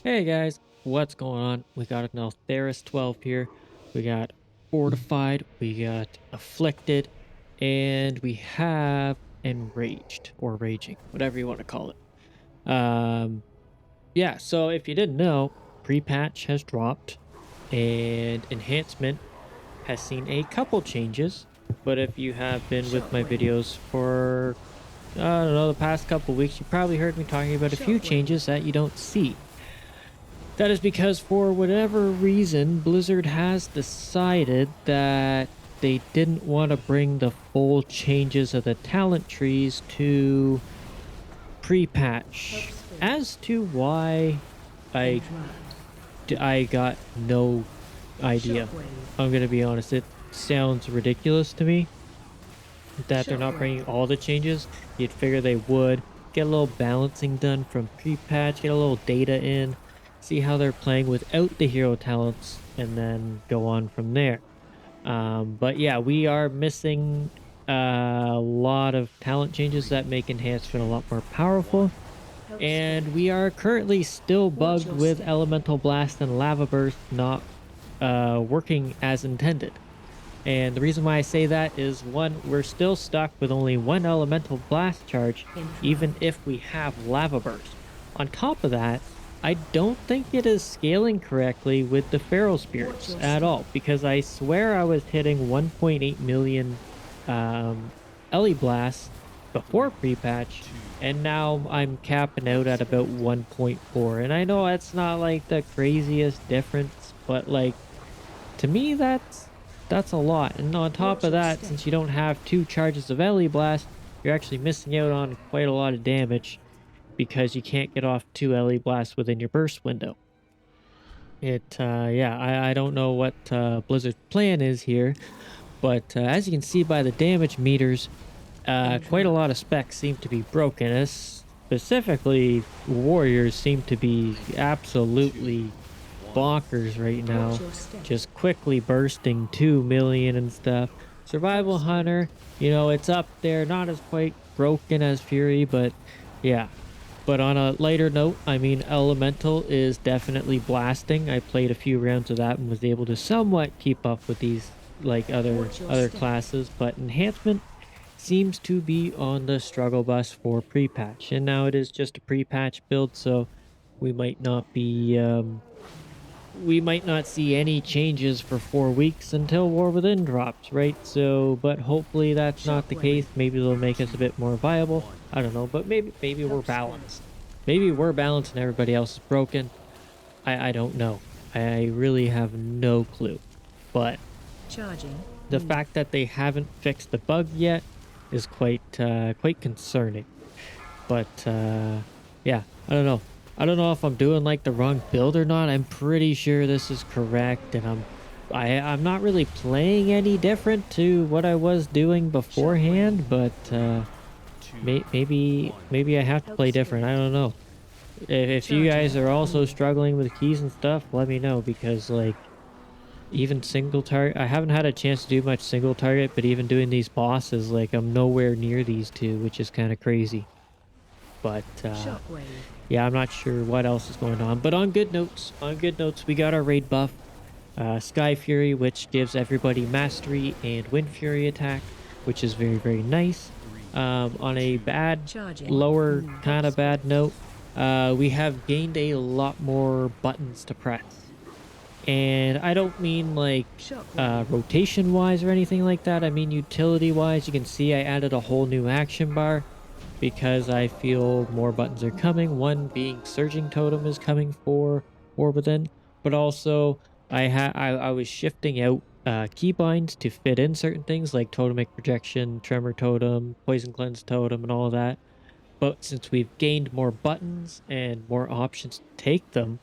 Hey guys, what's going on? We got a Neltharus 12 here. We got Fortified, we got Afflicted, and we have Enraged or Raging, whatever you want to call it. Yeah, so if you didn't know, PrePatch has dropped and Enhancement has seen a couple changes. But if you have been with my Shockwave. videos for, I don't know, the past couple weeks, you probably heard me talking about a few Shockwave. changes that you don't see. That is because for whatever reason, Blizzard has decided that they didn't want to bring the full changes of the talent trees to pre-patch. Help speed. As to why, I Entrapped. I got no idea. Shockwave. I'm gonna be honest, it sounds ridiculous to me that they're not Shockwave. bringing all the changes. You'd figure they would get a little balancing done from pre-patch, get a little data in, see how they're playing without the hero talents, and then go on from there. But yeah, we are missing a lot of talent changes that make enhancement a lot more powerful. Help And speed. we are currently still Watch bugged your with step. elemental blast and lava burst not working as intended. And the reason why I say that is one, we're still stuck with only one elemental blast charge, even Entrapped. if we have lava burst. On top of that, I don't think it is scaling correctly with the feral Watch spirits your at step. all, because I swear I was hitting 1.8 million um, Ellie blasts before pre-patch, and now I'm capping out Help at about speed. 1.4. And I know that's not like the craziest difference, but like to me, that's a lot. And on top Watch of your that, step. since you don't have two charges of Ellie Blast, you're actually missing out on quite a lot of damage because you can't get off two Ellie Blasts within your burst window. Yeah, I don't know what Blizzard's plan is here, but as you can see by the damage meters, quite a lot of Entrapped. specs seem to be broken. Specifically, warriors seem to be absolutely bonkers right Watch now, your step. just quickly bursting 2 million and stuff. Help Survival speed. Hunter, it's up there, not as quite broken as Fury, but yeah. But on a lighter note, I mean, Elemental is definitely blasting. I played a few rounds of that and was able to somewhat keep up with these like other Watch your other step. classes, but Enhancement seems to be on the struggle bus for pre-patch. And now it is just a pre-patch build, so we might not be we might not see any changes for 4 weeks until War Within drops, right? So, but hopefully that's not the Shockwave. case. Maybe they'll make us a bit more viable. I don't know, but maybe we're Help speed. balanced. Maybe we're balanced and everybody else is broken. I don't know. I really have no clue. But Charging. the New. fact that they haven't fixed the bug yet is quite concerning. But yeah, I don't know. I don't know if I'm doing like the wrong build or not. I'm pretty sure this is correct, and I'm not really playing any different to what I was doing Shockwave. beforehand. But maybe I have to Help play different. speed. I don't know. If you guys Charging. are also New. struggling with keys and stuff, let me know because like even single target, I haven't had a chance to do much single target, but even doing these bosses, like I'm nowhere near these two, which is kind of crazy. But Shockwave. yeah, I'm not sure what else is going on. But on good notes, we got our raid buff, Sky Fury, which gives everybody mastery and Wind Fury attack, which is very, very nice. On a Charging. lower New. kind Help of bad speed. note, we have gained a lot more buttons to press. And I don't mean like Shockwave. rotation wise or anything like that. I mean utility wise. You can see I added a whole new action bar because I feel more buttons are coming. One being Surging Totem is coming for Within, but also I was shifting out keybinds to fit in certain things like Totemic Projection, Tremor Totem, Poison Cleanse Totem, and all of that. But since we've gained more buttons and more options to take them,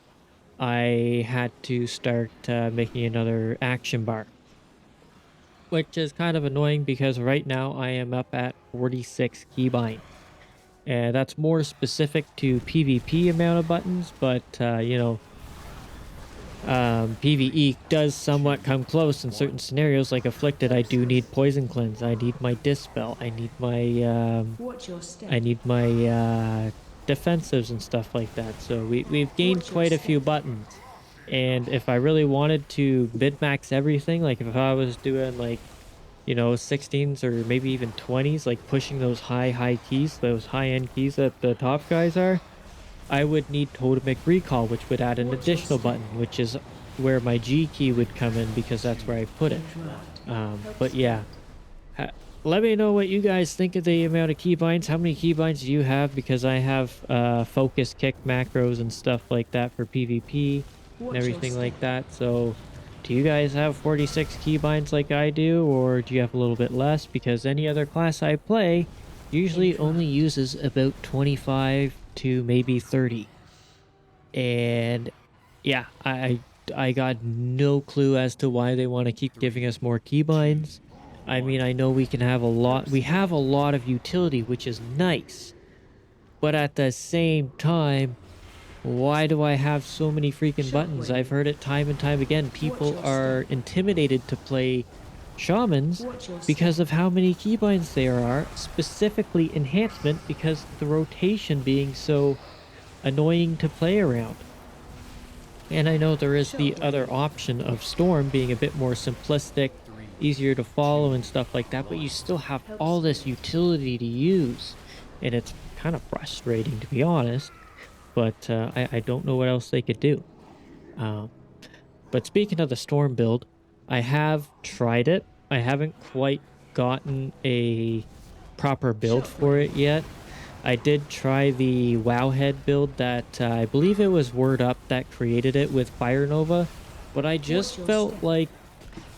I had to start making another action bar, which is kind of annoying because right now I am up at 46 keybinds. And that's more specific to PvP amount of buttons, but PvE does somewhat come close in certain scenarios. Like Afflicted, I Help do need speed. Poison Cleanse. I need my Dispel. I need my Watch your step. I need my defensives and stuff like that. So we've gained quite a few buttons. And if I really wanted to mid-max everything, like if I was doing like, 16s or maybe even 20s, like pushing those high keys, those high-end keys that the top guys are, I would need totemic recall, which would add an additional button, which is where my G key would come in because that's where I put it. But yeah, let me know what you guys think of the amount of keybinds. How many keybinds do you have? Because I have focus kick macros and stuff like that for PvP and everything like that. So do you guys have 46 keybinds like I do, or do you have a little bit less? Because any other class I play usually only uses about 25 to maybe 30. And yeah, I got no clue as to why they want to keep giving us more keybinds. I mean, I know we have a lot of utility, which is nice. But at the same time, why do I have so many freaking buttons? I've heard it time and time again. People are intimidated to play shamans because of how many keybinds there are, specifically enhancement because the rotation being so annoying to play around. And I know there is the other option of Storm being a bit more simplistic, easier to follow and stuff like that, but you still have all this utility to use. And it's kind of frustrating, to be honest. But I don't know what else they could do. But speaking of the Storm build, I have tried it. I haven't quite gotten a proper build for it yet. I did try the Wowhead build that I believe it was Word Up that created it with Fire Nova, but I just felt like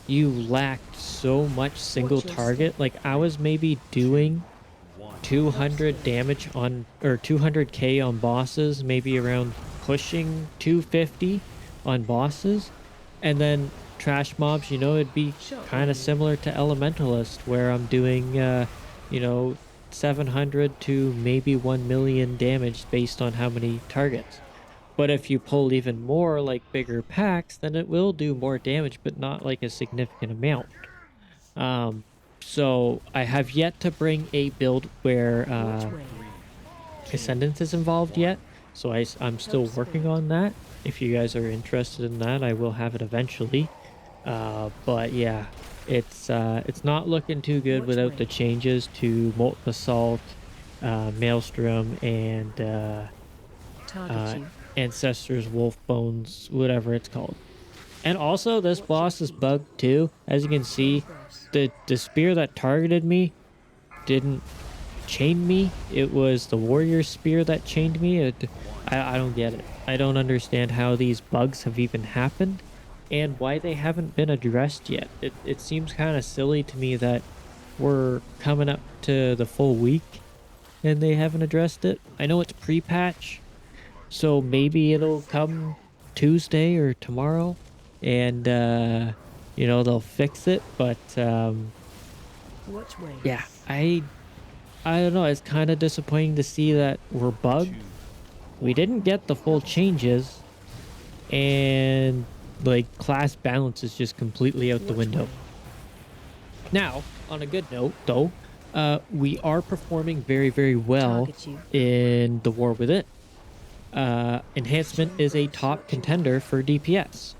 you lacked so much single target. Like I was maybe doing 200 damage on, or 200k on bosses, maybe around pushing 250 on bosses, and then trash mobs, it'd be kind of similar to Elementalist where I'm doing 700 to maybe 1 million damage based on how many targets. But if you pull even more, like bigger packs, then it will do more damage, but not like a significant amount. So I have yet to bring a build where Ascendance is involved yet. So I'm still working on that. If you guys are interested in that, I will have it eventually. But yeah, it's not looking too good without the changes to Molten Assault, Maelstrom, and Ancestors, Wolf Bones, whatever it's called. And also, this boss is bugged too. As you can see, the spear that targeted me didn't chain me. It was the warrior spear that chained me. I don't get it. I don't understand how these bugs have even happened and why they haven't been addressed yet. It seems kind of silly to me that we're coming up to the full week and they haven't addressed it. I know it's pre-patch, so maybe it'll come Tuesday or tomorrow and they'll fix it, but yeah, I don't know, it's kind of disappointing to see that we're bugged. We didn't get the full changes, and like class balance is just completely out the window. Now, on a good note though, we are performing very, very well in the War Within. Enhancement is a top contender for DPS.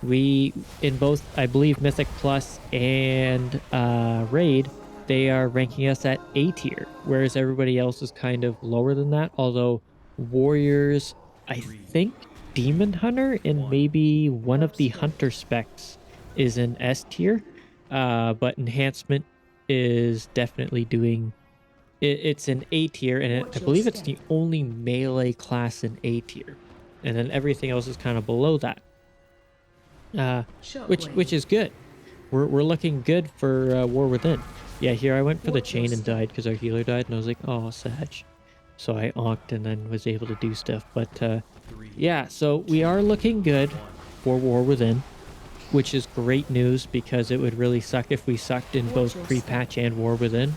We, in both, I believe, Mythic Plus and Raid, they are ranking us at A tier, whereas everybody else is kind of lower than that. Although Warriors, I think Demon Hunter and maybe one of the Hunter specs is in S tier, but Enhancement is definitely doing. It's an A tier, and I believe it's the only melee class in A tier, and then everything else is kind of below that. Which is good. We're looking good for War Within. Yeah, here I went for the chain and died because our healer died, and I was like, oh, Sag. So I onked and then was able to do stuff. But yeah, so we are looking good for War Within, which is great news because it would really suck if we sucked in both pre-patch and War Within.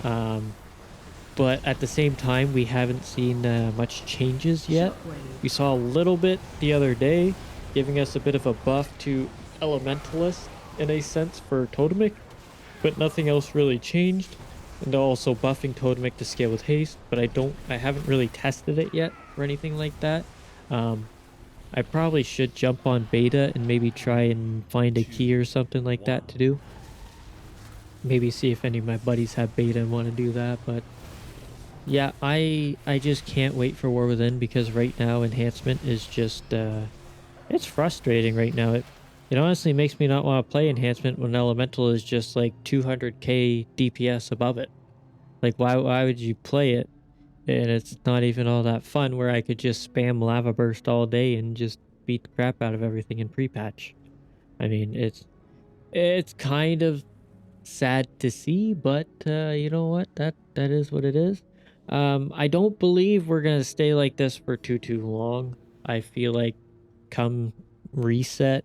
But at the same time, we haven't seen much changes yet. We saw a little bit the other day, giving us a bit of a buff to Elementalist in a sense for Totemic, but nothing else really changed. And also buffing Totemic to scale with haste, but I haven't really tested it yet or anything like that. Um, I probably should jump on beta and maybe try and find a key or something like that to do. Maybe see if any of my buddies have beta and want to do that, but yeah, I just can't wait for War Within because right now Enhancement is just it's frustrating right now. It honestly makes me not want to play Enhancement when Elemental is just like 200k DPS above it. Like why would you play it? And it's not even all that fun where I could just spam Lava Burst all day and just beat the crap out of everything in pre-patch. I mean, it's kind of sad to see, but you know what? That is what it is. I don't believe we're gonna stay like this for too long. I feel like come reset,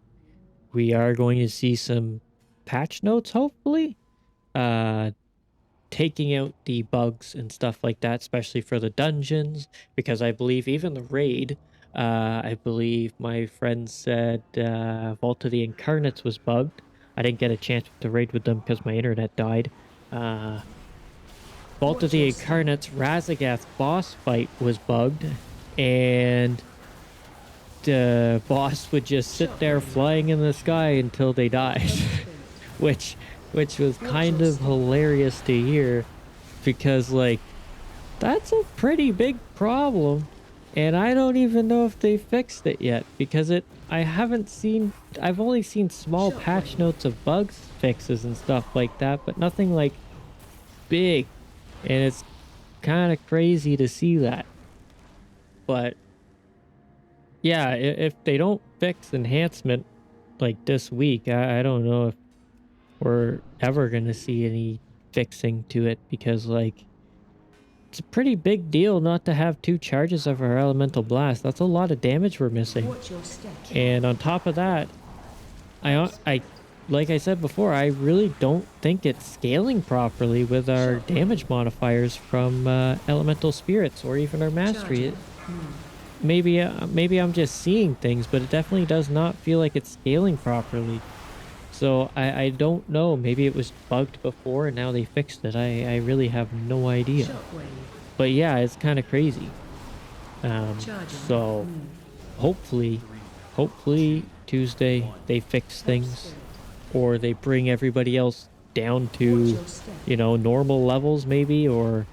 we are going to see some patch notes, hopefully. Uh, Taking out the bugs and stuff like that, especially for the dungeons, because I believe even the raid, I believe my friend said Vault of the Incarnates was bugged. I didn't get a chance to raid with them because my internet died. Uh, Vault of Watch the your step. Incarnates Razagath boss fight was bugged, and the boss would just sit there flying in the sky until they died, which which was kind of hilarious to hear because like that's a pretty big problem and I don't even know if they fixed it yet because I've only seen small patch notes of bugs fixes and stuff like that, but nothing like big, and it's kind of crazy to see that. But yeah, if they don't fix enhancement like this week, I don't know if we're ever going to see any fixing to it because like it's a pretty big deal not to have two charges of our elemental blast. That's a lot of damage we're missing. Watch your step. And on top of that, I like I said before, I really don't think it's scaling properly with our damage modifiers from elemental spirits or even our mastery. Maybe I'm just seeing things, but it definitely does not feel like it's scaling properly. So I don't know. Maybe it was bugged before and now they fixed it. I really have no idea. Shockwave. But yeah, it's kind of crazy. Charging. So hopefully, hopefully Tuesday they fix things or they bring everybody else down Watch to, your step. normal levels maybe, or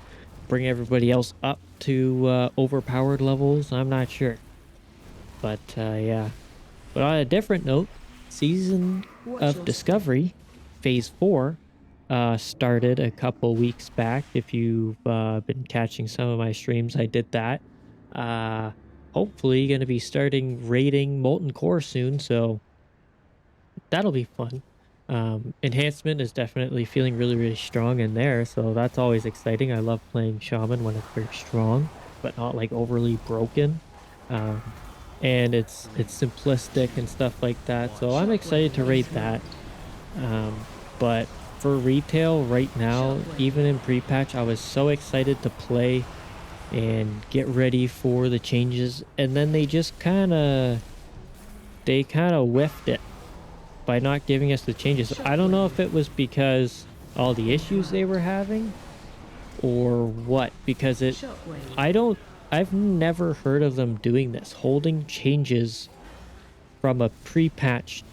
bring everybody else up to overpowered levels. I'm not sure. But yeah. But on a different note, Season Watch of your Discovery, Phase 4, started a couple weeks back. If you've been catching some of my streams, I did that. Hopefully going to be starting raiding Molten Core soon, so that'll be fun. Enhancement is definitely feeling really strong in there, so that's always exciting. I love playing Shaman when it's very strong, but not like overly broken. Um, and it's simplistic and stuff like that, so I'm excited to raid that. But for retail right now, even in pre-patch, I was so excited to play and get ready for the changes, and then they kind of whiffed it by not giving us the changes. I don't know if it was because all the issues they were having or what, because Shockwave. I've never heard of them doing this, holding changes from a pre-patch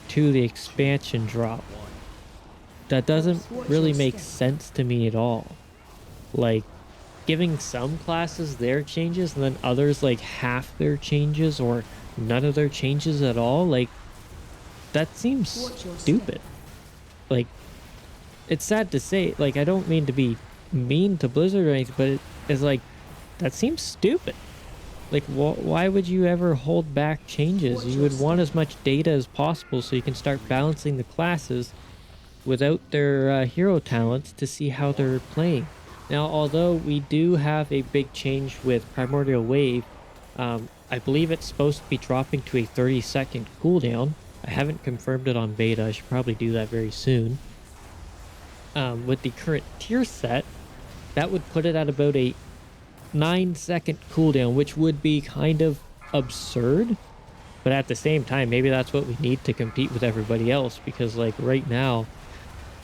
to the expansion drop. That doesn't really make sense to me at all. Like giving some classes their changes and then others like half their changes or none of their changes at all. Like that seems Watch your stupid. Like it's sad to say, like I don't mean to be mean to Blizzard or anything, but it's like that seems stupid. Like why would you ever hold back changes? You would want as much data as possible so you can start balancing the classes without their hero talents to see how they're playing. Now, although we do have a big change with Primordial Wave, I believe it's supposed to be dropping to a 30-second cooldown. I haven't confirmed it on beta. I should probably do that very soon. With the current tier set, that would put it at about a 9-second cooldown, which would be kind of absurd. But at the same time, maybe that's what we need to compete with everybody else, because like right now,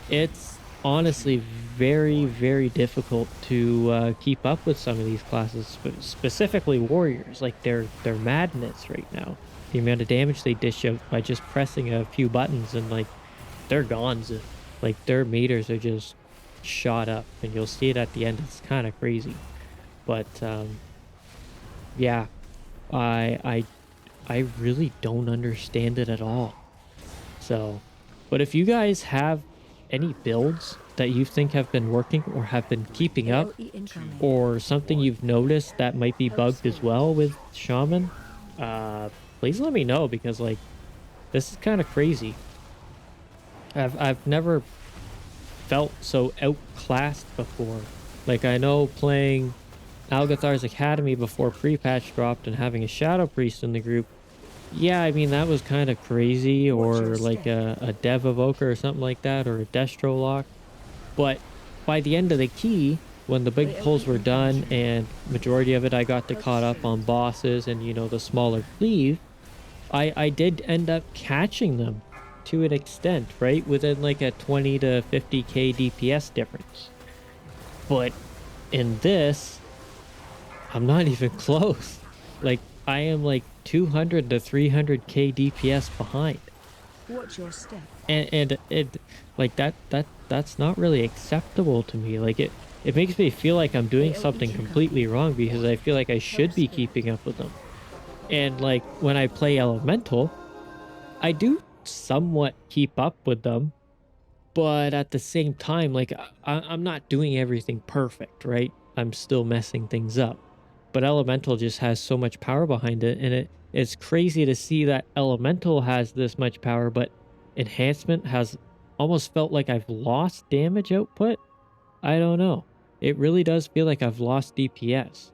it's honestly very, very difficult to keep up with some of these classes, specifically warriors. Like they're madness right now. The amount of damage they dish out by just pressing a few buttons, and like they're gonzo. Like their meters are just shot up, and you'll see it at the end. It's kind of crazy. But yeah, I I I really don't understand it at all. So, but if you guys have any builds that you think have been working or have been keeping up, AOE incoming. or something you've noticed that might be Hope bugged as spawned. well with Shaman, uh, please let me know, because like this is kind of crazy. I've never felt so outclassed before. Like I know playing Algathar's Academy before pre-patch dropped and having a Shadow Priest in the group. Yeah, I mean, that was kind of crazy, Watch your or like step. a Dev Evoker or something like that, or a Destro Lock. But by the end of the key, when the big pulls AOE were done incoming. and majority of it I got to Hope caught up on spawned. bosses and, the smaller cleave, I did end up catching them to an extent, right? Within like a 20 to 50k DPS difference. But in this, I'm not even close. Like I am like 200 to 300k DPS behind. Watch your step. And it, like that's not really acceptable to me. Like it makes me feel like I'm doing AOE something incoming. completely wrong, because I feel like I Hope should be spawned. keeping up with them. And like when I play elemental, I do somewhat keep up with them, but at the same time, like I'm not doing everything perfect, right? I'm still messing things up. But elemental just has so much power behind it, and it's crazy to see that elemental has this much power, but enhancement has almost felt like I've lost damage output. I don't know. It really does feel like I've lost DPS.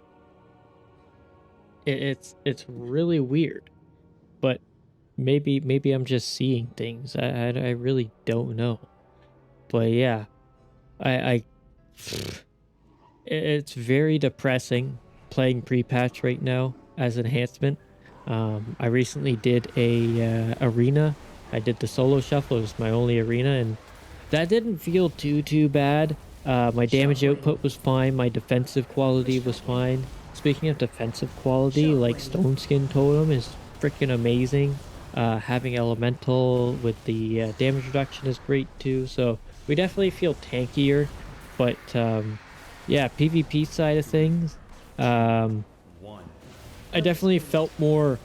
It's really weird, but maybe I'm just seeing things. I really don't know. But yeah, I it's very depressing playing pre-patch right now as enhancement. I recently did a arena. I did the solo shuffle. It was my only arena, and that didn't feel too bad. My damage output Shockwave. was fine. My defensive quality Push was back in. fine. Speaking of defensive quality, like Shockwave. Stone Skin Totem is freaking amazing. Having Elemental with the damage reduction is great too. So we definitely feel tankier, but yeah, PvP side of things, um, I Hope definitely spawned. felt more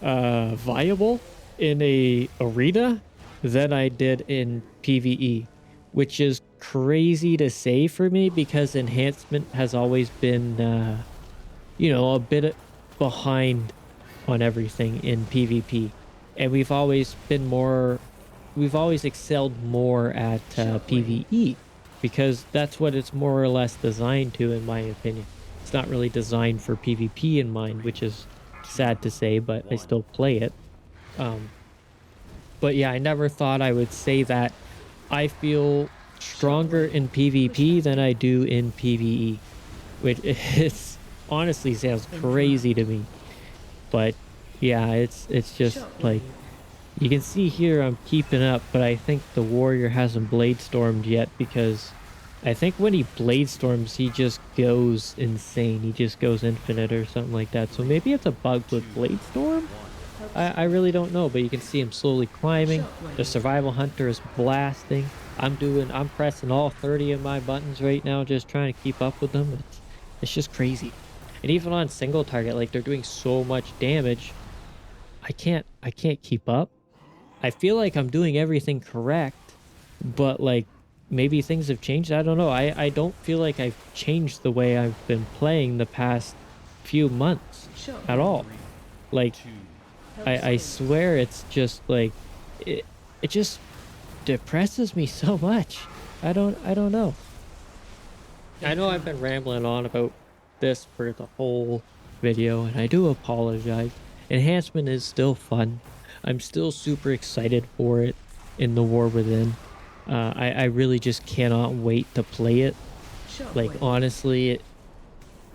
viable in a arena than I did in PvE, which is crazy to say for me, because enhancement has always been a bit behind on everything in PvP, and we've always excelled more at Shockwave. PvE, because that's what it's more or less designed to, in my opinion. It's not really designed for PvP in mind, which is sad to say, but I still play it. Um, but yeah, I never thought I would say that I feel stronger Shockwave. in Push PvP back than in. I do in PvE, which is honestly sounds crazy Incline. to me. But yeah, it's just like Shockwave. you can see here I'm keeping up, but I think the warrior hasn't blade stormed yet, because I think when he blade storms, he just goes insane. He just goes infinite or something like that. So maybe it's a bug with blade storm. Hope I spawned. really don't know, but you can see him slowly climbing. The Shockwave. survival hunter is blasting. I'm pressing all 30 of my buttons right now, just trying to keep up with them. It's just crazy. And even on single target, like they're doing so much damage, I can't keep up. I feel like I'm doing everything correct, but like maybe things have changed. I don't know. I don't feel like I've changed the way I've been playing the past few months at Shockwave. all. Like Hope I spawned. swear it's just like it just depresses me so much. I don't know. I know I've been Inclined. rambling on about this for the whole video, and I do apologize. Enhancement is still fun. I'm still super excited for it in the War Within. I really just cannot wait to play it. Like Shockwave. honestly,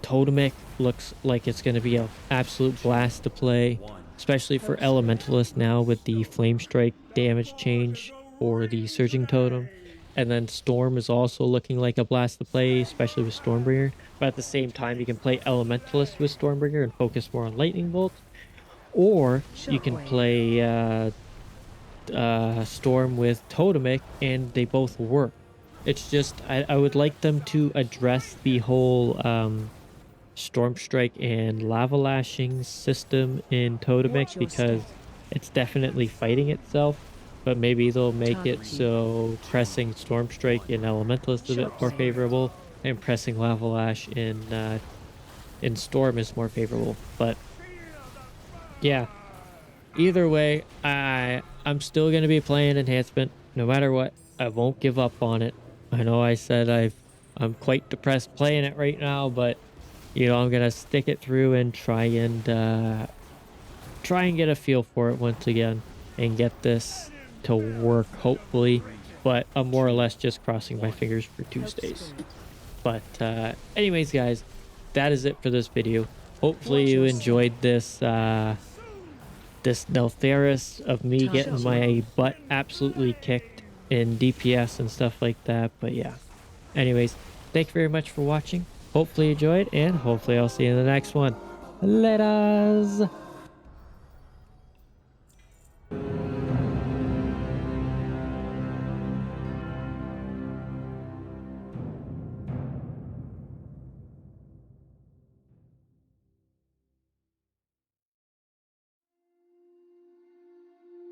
Totemic looks like it's going to be a absolute blast to play, especially for Hope spawned. Elementalist now with the Flame Strike damage change for the Surging Totem. And then Storm is also looking like a blast to play, especially with Stormbringer. But at the same time, you can play Elementalist with Stormbringer and focus more on Lightning Bolt. Or you can Shockwave. play Storm with Totemic, and they both work. It's just I would like them to address the whole Storm Strike and Lava Lashing system in Totemic Watch your step. because it's definitely fighting itself. But maybe they'll make it Targeting. so pressing Storm Strike in Elemental is a bit more Shockwave. favorable, and pressing Lava Lash in Storm is more favorable. But yeah, either way, I'm still gonna be playing Enhancement no matter what. I won't give up on it. I know I said I'm quite depressed playing it right now, but I'm gonna stick it through and try and get a feel for it once again and get this to work hopefully. But I'm more or less just crossing my fingers for Help Tuesdays. spirit. But anyways, guys, that is it for this video. Hopefully Watch you your step. enjoyed this Neltharus of me getting Targeting. my butt absolutely kicked in DPS and stuff like that. But yeah. Anyways, thank you very much for watching. Hopefully you enjoyed, and hopefully I'll see you in the next one. Laters!